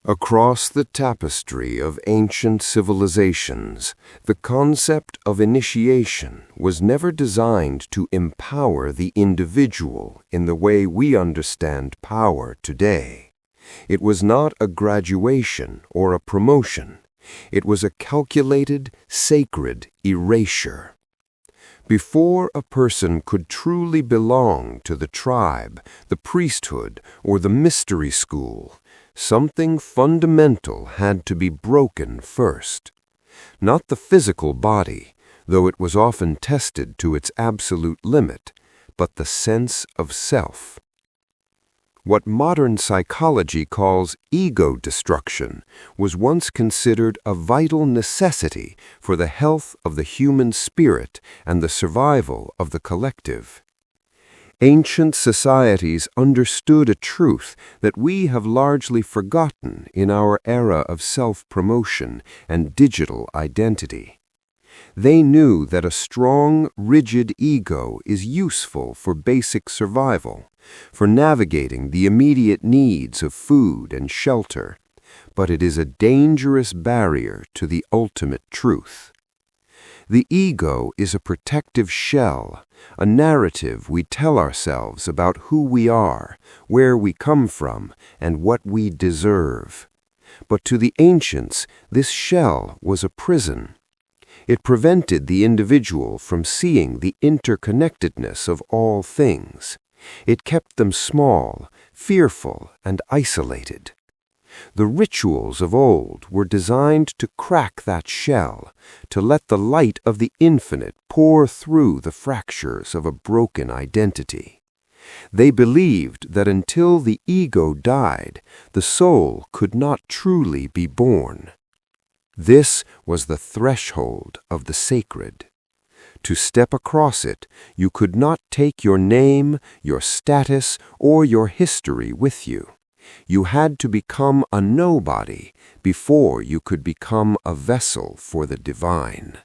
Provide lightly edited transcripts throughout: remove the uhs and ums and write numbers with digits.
Across the tapestry of ancient civilizations, the concept of initiation was never designed to empower the individual in the way we understand power today. It was not a graduation or a promotion. It was a calculated, sacred erasure. Before a person could truly belong to the tribe, the priesthood, or the mystery school, something fundamental had to be broken first. Not the physical body, though it was often tested to its absolute limit, but the sense of self. What modern psychology calls ego destruction was once considered a vital necessity for the health of the human spirit and the survival of the collective. Ancient societies understood a truth that we have largely forgotten in our era of self-promotion and digital identity. They knew that a strong, rigid ego is useful for basic survival, for navigating the immediate needs of food and shelter, but it is a dangerous barrier to the ultimate truth. The ego is a protective shell, a narrative we tell ourselves about who we are, where we come from, and what we deserve. But to the ancients, this shell was a prison. It prevented the individual from seeing the interconnectedness of all things. It kept them small, fearful, and isolated. The rituals of old were designed to crack that shell, to let the light of the infinite pour through the fractures of a broken identity. They believed that until the ego died, the soul could not truly be born. This was the threshold of the sacred. To step across it, you could not take your name, your status, or your history with you. You had to become a nobody before you could become a vessel for the divine.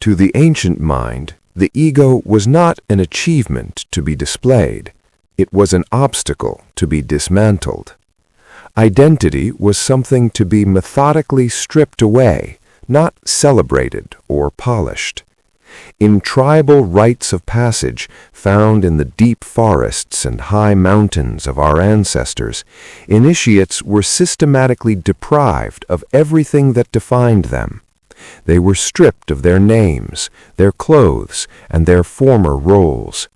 To the ancient mind, the ego was not an achievement to be displayed. It was an obstacle to be dismantled. Identity was something to be methodically stripped away, not celebrated or polished. In tribal rites of passage found in the deep forests and high mountains of our ancestors, initiates were systematically deprived of everything that defined them. They were stripped of their names, their clothes, and their former roles.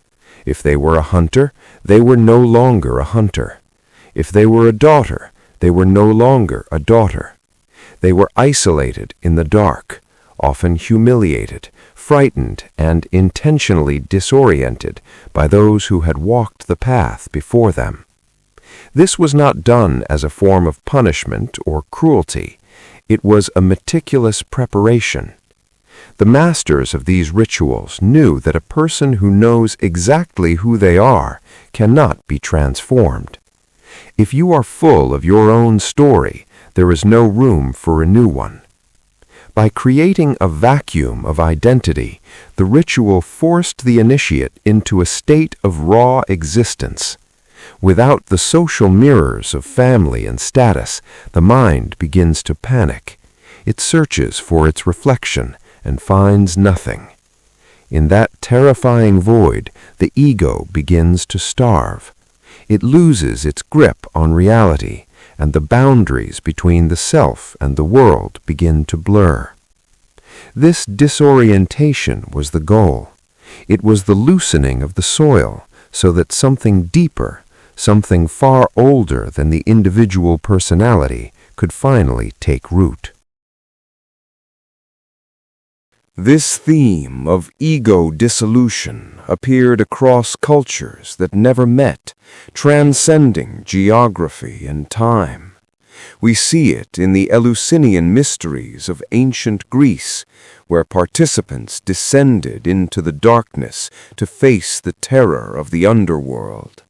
If they were a hunter, they were no longer a hunter. If they were a daughter, they were no longer a daughter. They were isolated in the dark, often humiliated, frightened, and intentionally disoriented by those who had walked the path before them. This was not done as a form of punishment or cruelty. It was a meticulous preparation. The masters of these rituals knew that a person who knows exactly who they are cannot be transformed. If you are full of your own story, there is no room for a new one. By creating a vacuum of identity, the ritual forced the initiate into a state of raw existence. Without the social mirrors of family and status, the mind begins to panic. It searches for its reflection and finds nothing. In that terrifying void, the ego begins to starve. It loses its grip on reality, and the boundaries between the self and the world begin to blur. This disorientation was the goal. It was the loosening of the soil so that something deeper, something far older than the individual personality, could finally take root. This theme of ego dissolution appeared across cultures that never met, transcending geography and time. We see it in the Eleusinian mysteries of ancient Greece, where participants descended into the darkness to face the terror of the underworld.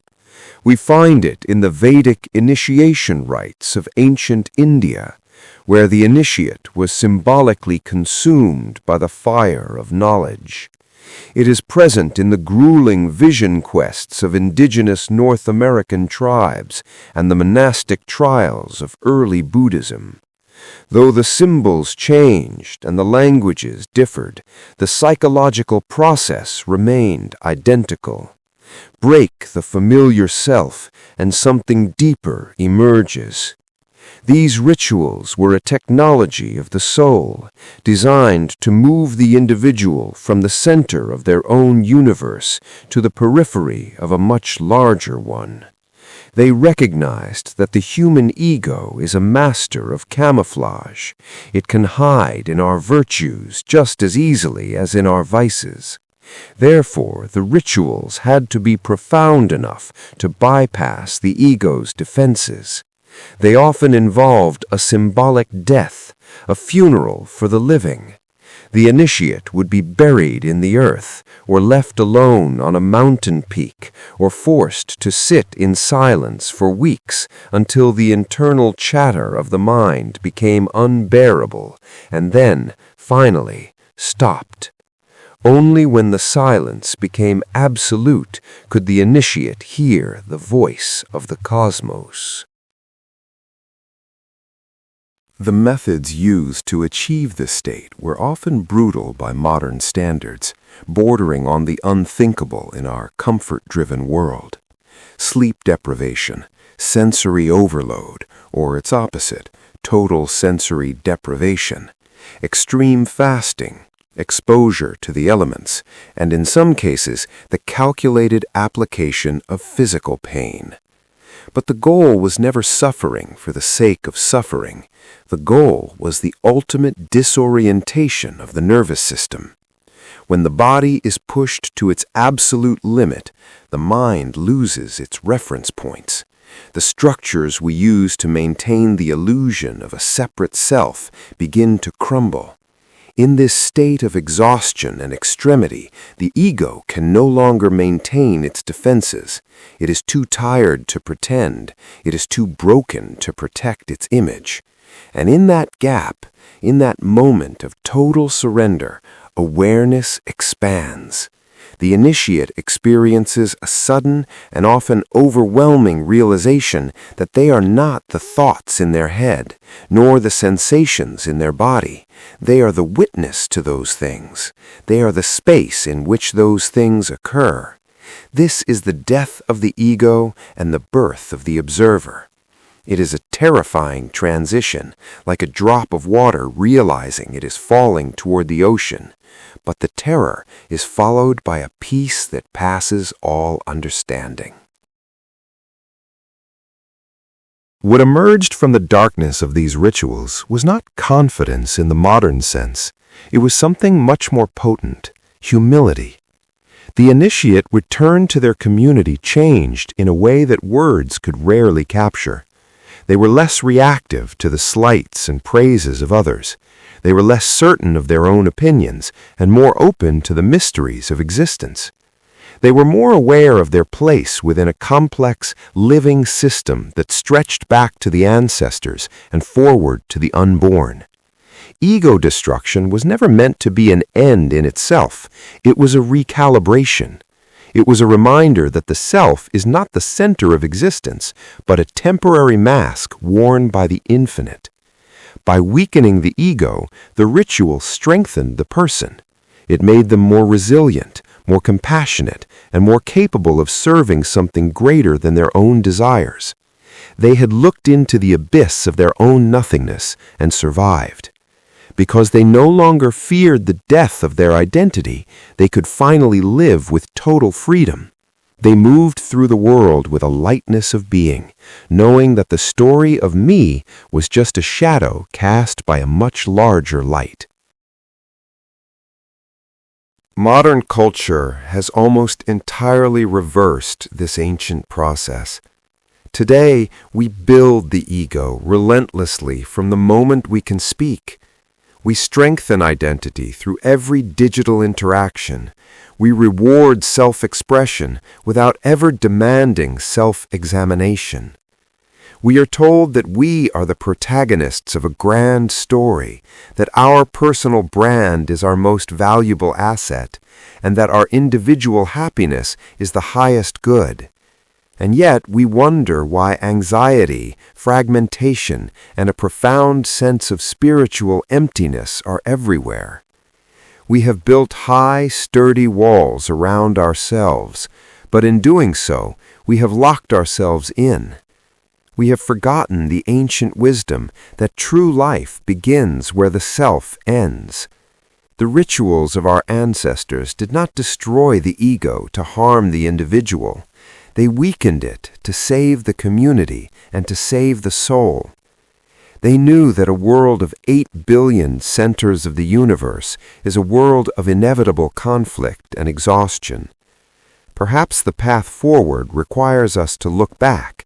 We find it in the Vedic initiation rites of ancient India, where the initiate was symbolically consumed by the fire of knowledge. It is present in the grueling vision quests of indigenous North American tribes and the monastic trials of early Buddhism. Though the symbols changed and the languages differed, the psychological process remained identical. Break the familiar self, and something deeper emerges. These rituals were a technology of the soul, designed to move the individual from the center of their own universe to the periphery of a much larger one. They recognized that the human ego is a master of camouflage. It can hide in our virtues just as easily as in our vices. Therefore, the rituals had to be profound enough to bypass the ego's defenses. They often involved a symbolic death, a funeral for the living. The initiate would be buried in the earth, or left alone on a mountain peak, or forced to sit in silence for weeks until the internal chatter of the mind became unbearable, and then, finally, stopped. Only when the silence became absolute could the initiate hear the voice of the cosmos. The methods used to achieve this state were often brutal by modern standards, bordering on the unthinkable in our comfort-driven world. Sleep deprivation, sensory overload, or its opposite, total sensory deprivation, extreme fasting, exposure to the elements, and in some cases, the calculated application of physical pain. But the goal was never suffering for the sake of suffering. The goal was the ultimate disorientation of the nervous system. When the body is pushed to its absolute limit, the mind loses its reference points. The structures we use to maintain the illusion of a separate self begin to crumble. In this state of exhaustion and extremity, the ego can no longer maintain its defenses. It is too tired to pretend. It is too broken to protect its image. And in that gap, in that moment of total surrender, awareness expands. The initiate experiences a sudden and often overwhelming realization that they are not the thoughts in their head, nor the sensations in their body. They are the witness to those things. They are the space in which those things occur. This is the death of the ego and the birth of the observer. It is a terrifying transition, like a drop of water realizing it is falling toward the ocean. But the terror is followed by a peace that passes all understanding. What emerged from the darkness of these rituals was not confidence in the modern sense. It was something much more potent, humility. The initiate returned to their community changed in a way that words could rarely capture. They were less reactive to the slights and praises of others. They were less certain of their own opinions and more open to the mysteries of existence. They were more aware of their place within a complex, living system that stretched back to the ancestors and forward to the unborn. Ego destruction was never meant to be an end in itself. It was a recalibration. It was a reminder that the self is not the center of existence, but a temporary mask worn by the infinite. By weakening the ego, the ritual strengthened the person. It made them more resilient, more compassionate, and more capable of serving something greater than their own desires. They had looked into the abyss of their own nothingness and survived. Because they no longer feared the death of their identity, they could finally live with total freedom. They moved through the world with a lightness of being, knowing that the story of me was just a shadow cast by a much larger light. Modern culture has almost entirely reversed this ancient process. Today, we build the ego relentlessly from the moment we can speak. We strengthen identity through every digital interaction. We reward self-expression without ever demanding self-examination. We are told that we are the protagonists of a grand story, that our personal brand is our most valuable asset, and that our individual happiness is the highest good. And yet we wonder why anxiety, fragmentation, and a profound sense of spiritual emptiness are everywhere. We have built high, sturdy walls around ourselves, but in doing so, we have locked ourselves in. We have forgotten the ancient wisdom that true life begins where the self ends. The rituals of our ancestors did not destroy the ego to harm the individual. They weakened it to save the community and to save the soul. They knew that a world of 8 billion centers of the universe is a world of inevitable conflict and exhaustion. Perhaps the path forward requires us to look back,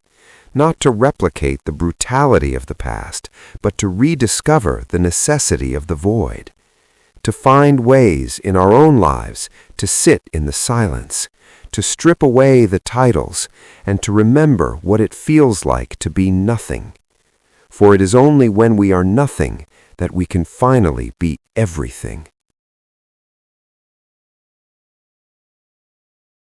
not to replicate the brutality of the past, but to rediscover the necessity of the void, to find ways in our own lives to sit in the silence, to strip away the titles, and to remember what it feels like to be nothing. For it is only when we are nothing that we can finally be everything.